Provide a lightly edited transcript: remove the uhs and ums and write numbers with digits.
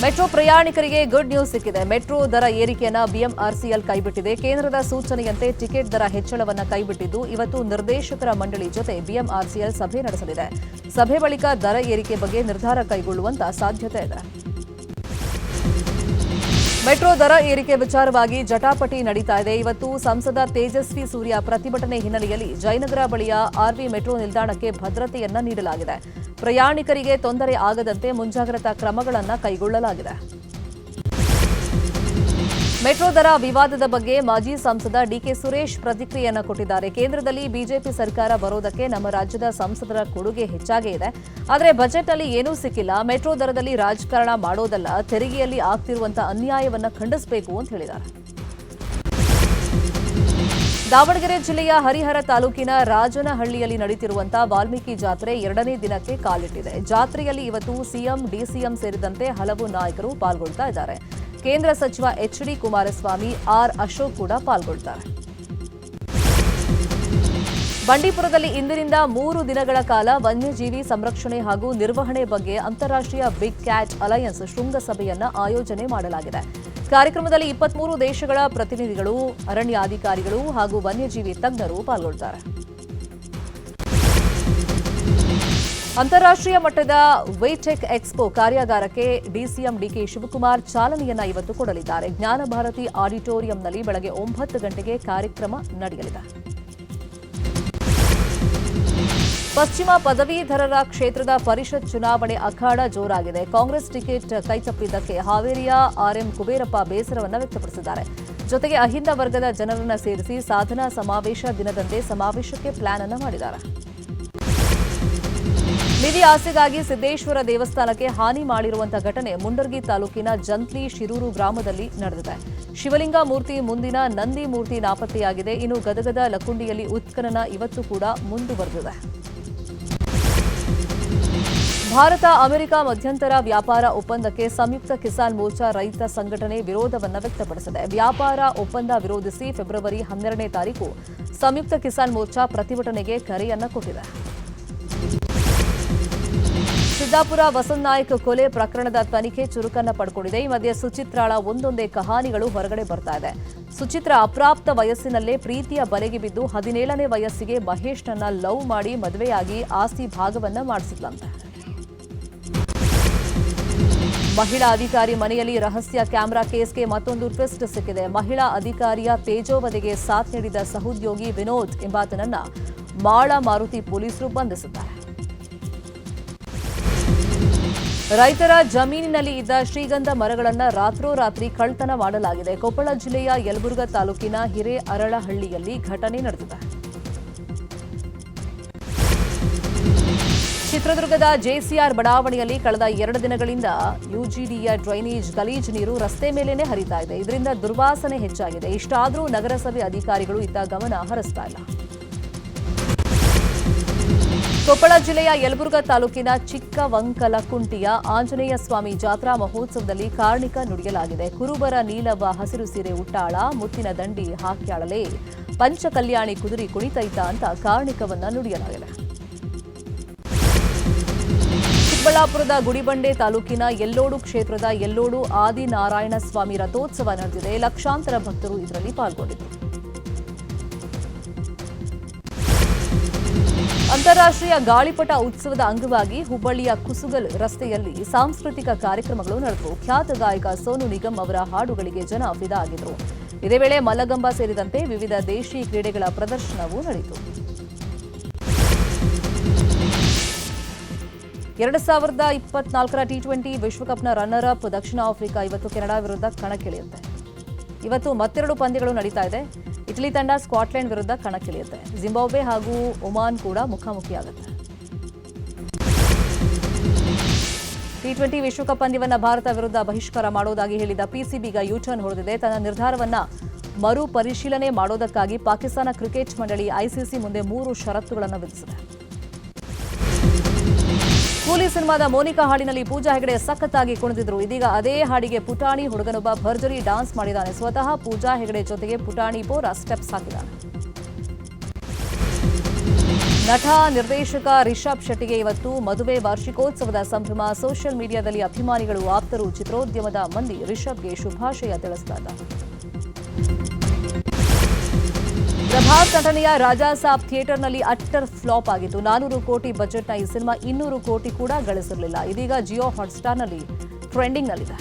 Metro ಪ್ರಯಾಣಿಕರಿಗೆ good news ಸಿಕ್ಕಿದೆ. Metro ದರ ಏರಿಕೆಯನ್ನು ಬಿಎಂಆರ್ಸಿಎಲ್ ಕೈಬಿಟ್ಟಿದೆ. ಕೇಂದ್ರದ ಸೂಚನೆಯಂತೆ ಟಿಕೆಟ್ ದರ ಹೆಚ್ಚಳವನ್ನು ಕೈಬಿಟ್ಟಿದ್ದು, ಇವತ್ತು ನಿರ್ದೇಶಕರ ಮಂಡಳಿ ಜೊತೆ ಬಿಎಂಆರ್ಸಿಎಲ್ ಸಭೆ ನಡೆಸಲಿದೆ. ಸಭೆ ಬಳಿಕ ದರ ಏರಿಕೆ ಬಗ್ಗೆ ನಿರ್ಧಾರ ಕೈಗೊಳ್ಳುವಂತ ಸಾಧ್ಯತೆ ಇದೆ. ಮೆಟ್ರೋ ದರ ಏರಿಕೆ ವಿಚಾರವಾಗಿ ಜಟಾಪಟಿ ನಡೀತಾ ಇದೆ. ಇವತ್ತು ಸಂಸದ ತೇಜಸ್ವಿ ಸೂರ್ಯ ಪ್ರತಿಭಟನೆ ಹಿನ್ನೆಲೆಯಲ್ಲಿ ಜಯನಗರ ಬಳಿಯ ಆರ್ವಿ ಮೆಟ್ರೋ ನಿಲ್ದಾಣಕ್ಕೆ ಭದ್ರತೆಯನ್ನ ನೀಡಲಾಗಿದೆ. ಪ್ರಯಾಣಿಕರಿಗೆ ತೊಂದರೆ ಆಗದಂತೆ ಮುಂಜಾಗ್ರತಾ ಕ್ರಮಗಳನ್ನು ಕೈಗೊಳ್ಳಲಾಗಿದೆ. ಮೆಟ್ರೋ ದರ ವಿವಾದದ ಬಗ್ಗೆ ಮಾಜಿ ಸಂಸದ ಡಿಕೆ ಸುರೇಶ್ ಪ್ರತಿಕ್ರಿಯೆಯನ್ನು ಕೊಟ್ಟಿದ್ದಾರೆ. ಕೇಂದ್ರದಲ್ಲಿ ಬಿಜೆಪಿ ಸರ್ಕಾರ ಬರೋದಕ್ಕೆ ನಮ್ಮ ರಾಜ್ಯದ ಸಂಸದರ ಕೊಡುಗೆ ಹೆಚ್ಚಾಗೇ ಇದೆ. ಆದರೆ ಬಜೆಟ್ನಲ್ಲಿ ಏನೂ ಸಿಕ್ಕಿಲ್ಲ. ಮೆಟ್ರೋ ದರದಲ್ಲಿ ರಾಜಕಾರಣ ಮಾಡೋದಲ್ಲ, ತೆರಿಗೆಯಲ್ಲಿ ಆಗ್ತಿರುವಂತಹ ಅನ್ಯಾಯವನ್ನು ಖಂಡಿಸಬೇಕು ಅಂತ ಹೇಳಿದ್ದಾರೆ. ದಾವಣಗೆರೆ ಜಿಲ್ಲೆಯ ಹರಿಹರ ತಾಲೂಕಿನ ರಾಜನಹಳ್ಳಿಯಲ್ಲಿ ನಡೆಯುತ್ತಿರುವಂತಹ ವಾಲ್ಮೀಕಿ ಜಾತ್ರೆ 2ನೇ ದಿನಕ್ಕೆ ಕಾಲಿಟ್ಟಿದೆ. ಜಾತ್ರೆಯಲ್ಲಿ ಇವತ್ತು ಸಿಎಂ, ಡಿಸಿಎಂ ಸೇರಿದಂತೆ ಹಲವು ನಾಯಕರು ಪಾಲ್ಗೊಳ್ತಾ ಇದ್ದಾರೆ. ಕೇಂದ್ರ ಸಚಿವ ಎಚ್ಡಿ ಕುಮಾರಸ್ವಾಮಿ, ಆರ್ ಅಶೋಕ್ ಕೂಡ ಪಾಲ್ಗೊಳ್ತಾರೆ. ಬಂಡೀಪುರದಲ್ಲಿ ಇಂದಿನಿಂದ 3 ದಿನಗಳ ಕಾಲ ವನ್ಯಜೀವಿ ಸಂರಕ್ಷಣೆ ಹಾಗೂ ನಿರ್ವಹಣೆ ಬಗ್ಗೆ ಅಂತಾರಾಷ್ಟ್ರೀಯ ಬಿಗ್ ಕ್ಯಾಟ್ ಅಲಯನ್ಸ್ ಶೃಂಗಸಭೆಯನ್ನು ಆಯೋಜನೆ ಮಾಡಲಾಗಿದೆ. ಕಾರ್ಯಕ್ರಮದಲ್ಲಿ 23 ದೇಶಗಳ ಪ್ರತಿನಿಧಿಗಳು, ಅರಣ್ಯಾಧಿಕಾರಿಗಳು ಹಾಗೂ ವನ್ಯಜೀವಿ ತಜ್ಞರು ಪಾಲ್ಗೊಳ್ಳುತ್ತಾರೆ. ಅಂತಾರಾಷ್ಟ್ರೀಯ ಮಟ್ಟದ ವೇಟೆಕ್ ಎಕ್ಸ್ಪೋ ಕಾರ್ಯಾಗಾರಕ್ಕೆ ಡಿಸಿಎಂ ಡಿಕೆ ಶಿವಕುಮಾರ್ ಚಾಲನೆಯನ್ನ ಇವತ್ತು ಕೊಡಲಿದ್ದಾರೆ. ಜ್ಞಾನ ಭಾರತಿ ಆಡಿಟೋರಿಯಂನಲ್ಲಿ ಬೆಳಗ್ಗೆ 9 ಗಂಟೆಗೆ ಕಾರ್ಯಕ್ರಮ ನಡೆಯಲಿದೆ. ಪಶ್ಚಿಮ ಪದವೀಧರರ ಕ್ಷೇತ್ರದ ಪರಿಷತ್ ಚುನಾವಣೆ ಅಖಾಡ ಜೋರಾಗಿದೆ. ಕಾಂಗ್ರೆಸ್ ಟಿಕೆಟ್ ಕೈತಪ್ಪಿದ್ದಕ್ಕೆ ಹಾವೇರಿಯ ಆರ್ಎಂ ಕುಬೇರಪ್ಪ ಬೇಸರವನ್ನು ವ್ಯಕ್ತಪಡಿಸಿದ್ದಾರೆ. ಜೊತೆಗೆ ಅಹಿಂದ ವರ್ಗದ ಜನರನ್ನ ಸೇರಿಸಿ ಸಾಧನಾ ಸಮಾವೇಶ ದಿನದಂದೇ ಸಮಾವೇಶಕ್ಕೆ ಪ್ಲಾನ್ ಅನ್ನು ಮಾಡಿದ್ದಾರೆ. ನಿಧಿ ಆಸೆಗಾಗಿ ಸಿದ್ದೇಶ್ವರ ದೇವಸ್ಥಾನಕ್ಕೆ ಹಾನಿ ಮಾಡಿರುವಂತಹ ಘಟನೆ ಮುಂಡರ್ಗಿ ತಾಲೂಕಿನ ಜಂತ್ಲಿ ಶಿರೂರು ಗ್ರಾಮದಲ್ಲಿ ನಡೆದಿದೆ. ಶಿವಲಿಂಗ ಮೂರ್ತಿ ಮುಂದಿನ ನಂದಿ ಮೂರ್ತಿ ನಾಪತ್ತೆಯಾಗಿದೆ. ಇನ್ನು ಗದಗದ ಲಕ್ಕುಂಡಿಯಲ್ಲಿ ಉತ್ಖನನ ಇವತ್ತು ಕೂಡ ಮುಂದುವರೆದಿದೆ. ಭಾರತ ಅಮೆರಿಕ ಮಧ್ಯಂತರ ವ್ಯಾಪಾರ ಒಪ್ಪಂದಕ್ಕೆ ಸಂಯುಕ್ತ ಕಿಸಾನ್ ಮೋರ್ಚಾ ರೈತ ಸಂಘಟನೆ ವಿರೋಧವನ್ನು ವ್ಯಕ್ತಪಡಿಸಿದೆ. ವ್ಯಾಪಾರ ಒಪ್ಪಂದ ವಿರೋಧಿಸಿ ಫೆಬ್ರವರಿ 12ನೇ ತಾರೀಕು ಸಂಯುಕ್ತ ಕಿಸಾನ್ ಮೋರ್ಚಾ ಪ್ರತಿಭಟನೆಗೆ ಕರೆಯನ್ನ ಕೊಟ್ಟಿದೆ. ಸಿದ್ದಾಪುರ ವಸಂತ್ ನಾಯ್ಕ್ ಕೊಲೆ ಪ್ರಕರಣದ ತನಿಖೆ ಚುರುಕನ್ನ ಪಡ್ಕೊಂಡಿದೆ. ಈ ಮಧ್ಯೆ ಸುಚಿತ್ರಾಳ ಒಂದೊಂದೇ ಕಹಾನಿಗಳು ಹೊರಗಡೆ ಬರ್ತಾ ಇದೆ. ಸುಚಿತ್ರ ಅಪ್ರಾಪ್ತ ವಯಸ್ಸಿನಲ್ಲೇ ಪ್ರೀತಿಯ ಬಲೆಗೆ ಬಿದ್ದು 17ನೇ ವಯಸ್ಸಿಗೆ ಮಹೇಶ್ನನ್ನ ಲವ್ ಮಾಡಿ ಮದುವೆಯಾಗಿ ಆಸ್ತಿ ಭಾಗವನ್ನ ಮಾಡಿಸಿದ್ಲಂತೆ. ಮಹಿಳಾ ಅಧಿಕಾರಿ ಮನೆಯಲ್ಲಿ ರಹಸ್ಯ ಕ್ಯಾಮೆರಾ ಕೇಸ್ಗೆ ಮತ್ತೊಂದು ಟ್ವಿಸ್ಟ್ ಸಿಕ್ಕಿದೆ. ಮಹಿಳಾ ಅಧಿಕಾರಿಯ ತೇಜೋವಧೆಗೆ ಸಾಥ್ ನೀಡಿದ ಸಹೋದ್ಯೋಗಿ ವಿನೋದ್ ಎಂಬಾತನನ್ನ ಮಾಳ ಮಾರುತಿ ಪೊಲೀಸರು ಬಂಧಿಸಿದ್ದಾರೆ. ರೈತರ ಜಮೀನಿನಲ್ಲಿ ಇದ್ದ ಶ್ರೀಗಂಧ ಮರಗಳನ್ನು ರಾತ್ರೋರಾತ್ರಿ ಕಳ್ಳತನ ಮಾಡಲಾಗಿದೆ. ಕೊಪ್ಪಳ ಜಿಲ್ಲೆಯ ಯಲಬುರ್ಗಾ ತಾಲೂಕಿನ ಹಿರೇಅರಳಹಳ್ಳಿಯಲ್ಲಿ ಘಟನೆ ನಡೆದಿದೆ. ಚಿತ್ರದುರ್ಗದ ಜೆಸಿಆರ್ ಬಡಾವಣೆಯಲ್ಲಿ ಕಳೆದ 2 ದಿನಗಳಿಂದ ಯುಜಿಡಿಯ ಡ್ರೈನೇಜ್ ಗಲೀಜು ನೀರು ರಸ್ತೆ ಮೇಲೇನೆ ಹರಿತಾ ಇದೆ. ಇದರಿಂದ ದುರ್ವಾಸನೆ ಹೆಚ್ಚಾಗಿದೆ. ಇಷ್ಟಾದರೂ ನಗರಸಭೆ ಅಧಿಕಾರಿಗಳು ಇತ್ತ ಗಮನ ಹರಿಸ್ತಾ ಇಲ್ಲ. ಕೊಪ್ಪಳ ಜಿಲ್ಲೆಯ ಯಲಬುರ್ಗಾ ತಾಲೂಕಿನ ಚಿಕ್ಕವಂಕಲಕುಂಟಿಯ ಆಂಜನೇಯ ಸ್ವಾಮಿ ಜಾತ್ರಾ ಮಹೋತ್ಸವದಲ್ಲಿ ಕಾರ್ಣಿಕ ನುಡಿಯಲಾಗಿದೆ. ಕುರುಬರ ನೀಲವ ಹಸಿರು ಸೀರೆ ಉಟ್ಟಾಳ, ಮುತ್ತಿನ ದಂಡಿ ಹಾಕ್ಯಾಳಲೆ, ಪಂಚಕಲ್ಯಾಣಿ ಕುದುರಿ ಕುಣಿತೈತ ಅಂತ ಕಾರ್ಣಿಕವನ್ನ ನುಡಿಯಲಾಗಿದೆ. ಚಿಕ್ಕಬಳ್ಳಾಪುರದ ಗುಡಿಬಂಡೆ ತಾಲೂಕಿನ ಯಲ್ಲೋಡು ಕ್ಷೇತ್ರದ ಯಲ್ಲೋಡು ಆದಿನಾರಾಯಣ ಸ್ವಾಮಿ ರಥೋತ್ಸವ ನಡೆದಿದೆ. ಲಕ್ಷಾಂತರ ಭಕ್ತರು ಇದರಲ್ಲಿ ಪಾಲ್ಗೊಂಡಿದ್ದರು. ಅಂತಾರಾಷ್ಟ್ರೀಯ ಗಾಳಿಪಟ ಉತ್ಸವದ ಅಂಗವಾಗಿ ಹುಬ್ಬಳ್ಳಿಯ ಕುಸುಗಲ್ ರಸ್ತೆಯಲ್ಲಿ ಸಾಂಸ್ಕೃತಿಕ ಕಾರ್ಯಕ್ರಮಗಳು ನಡೆದವು. ಖ್ಯಾತ ಗಾಯಕ ಸೋನು ನಿಗಮ್ ಅವರ ಹಾಡುಗಳಿಗೆ ಜನ ಫಿದಾ ಆಗಿದ್ರು. ಇದೇ ವೇಳೆ ಮಲ್ಲಗಂಬ ಸೇರಿದಂತೆ ವಿವಿಧ ದೇಶಿ ಕ್ರೀಡೆಗಳ ಪ್ರದರ್ಶನವೂ ನಡೆಯಿತು. 2024ರ ಟಿ20 ವಿಶ್ವಕಪ್ನ ರನ್ನರ್ ಅಪ್ ದಕ್ಷಿಣ ಆಫ್ರಿಕಾ ಇವತ್ತು ಕೆನಡಾ ವಿರುದ್ಧ ಕಣಕ್ಕಿಳಿಯುತ್ತೆ. ಇವತ್ತು ಮತ್ತೆರಡು ಪಂದ್ಯಗಳು ನಡೀತಾ ಇದೆ. ಇಟಲಿ ತಂಡ ಸ್ಕಾಟ್ಲೆಂಡ್ ವಿರುದ್ಧ ಕಣಕ್ಕಿಳಿಯುತ್ತೆ. ಜಿಂಬಾಬ್ವೆ ಹಾಗೂ ಒಮಾನ್ ಕೂಡ ಮುಖಾಮುಖಿಯಾಗುತ್ತೆ. ಟಿ20 ವಿಶ್ವಕಪ್ ಪಂದ್ಯವನ್ನು ಭಾರತ ವಿರುದ್ಧ ಬಹಿಷ್ಕಾರ ಮಾಡೋದಾಗಿ ಹೇಳಿದ ಪಿಸಿಬಿ ಈಗ ಯೂಟರ್ನ್ ಹೊಡೆದಿದೆ. ತನ್ನ ನಿರ್ಧಾರವನ್ನ ಮರು ಪರಿಶೀಲನೆ ಮಾಡೋದಕ್ಕಾಗಿ ಪಾಕಿಸ್ತಾನ ಕ್ರಿಕೆಟ್ ಮಂಡಳಿ ಐಸಿಸಿ ಮುಂದೆ 3 ಷರತ್ತುಗಳನ್ನು ವಿಧಿಸಿದೆ. ಕೂಲಿ ಸಿನಿಮಾದ ಮೋನಿಕಾ ಹಾಡಿನಲ್ಲಿ ಪೂಜಾ ಹೆಗಡೆ ಸಖತ್ತಾಗಿ ಕುಣಿದಿದ್ರು. ಇದೀಗ ಅದೇ ಹಾಡಿಗೆ ಪುಟಾಣಿ ಹುಡುಗನೊಬ್ಬ ಭರ್ಜರಿ ಡಾನ್ಸ್ ಮಾಡಿದ್ದಾನೆ. ಸ್ವತಃ ಪೂಜಾ ಹೆಗಡೆ ಜೊತೆಗೆ ಪುಟಾಣಿ ಬೋರ ಸ್ಟೆಪ್ಸ್ ಹಾಕಿದ್ದಾನೆ. ನಟ ನಿರ್ದೇಶಕ ರಿಷಬ್ ಶೆಟ್ಟಿಗೆ ಇವತ್ತು ಮದುವೆ ವಾರ್ಷಿಕೋತ್ಸವದ ಸಂಭ್ರಮ. ಸೋಷಿಯಲ್ ಮೀಡಿಯಾದಲ್ಲಿ ಅಭಿಮಾನಿಗಳು, ಆಪ್ತರು, ಚಿತ್ರೋದ್ಯಮದ ಮಂದಿ ರಿಷಬ್ಗೆ ಶುಭಾಶಯ ತಿಳಿಸಿದ್ದಾರೆ. ಪ್ರಭಾಸ್ ನಟನೆಯ ರಾಜಾ ಸಾಬ್ ಥಿಯೇಟರ್ನಲ್ಲಿ ಅಟ್ಟರ್ ಫ್ಲಾಪ್ ಆಗಿತ್ತು. 400 ಕೋಟಿ ಬಜೆಟ್ನ ಈ ಸಿನಿಮಾ 200 ಕೋಟಿ ಕೂಡ ಗಳಿಸಿರಲಿಲ್ಲ. ಇದೀಗ ಜಿಯೋ ಹಾಟ್ಸ್ಟಾರ್ನಲ್ಲಿ ಟ್ರೆಂಡಿಂಗ್ನಲ್ಲಿದೆ.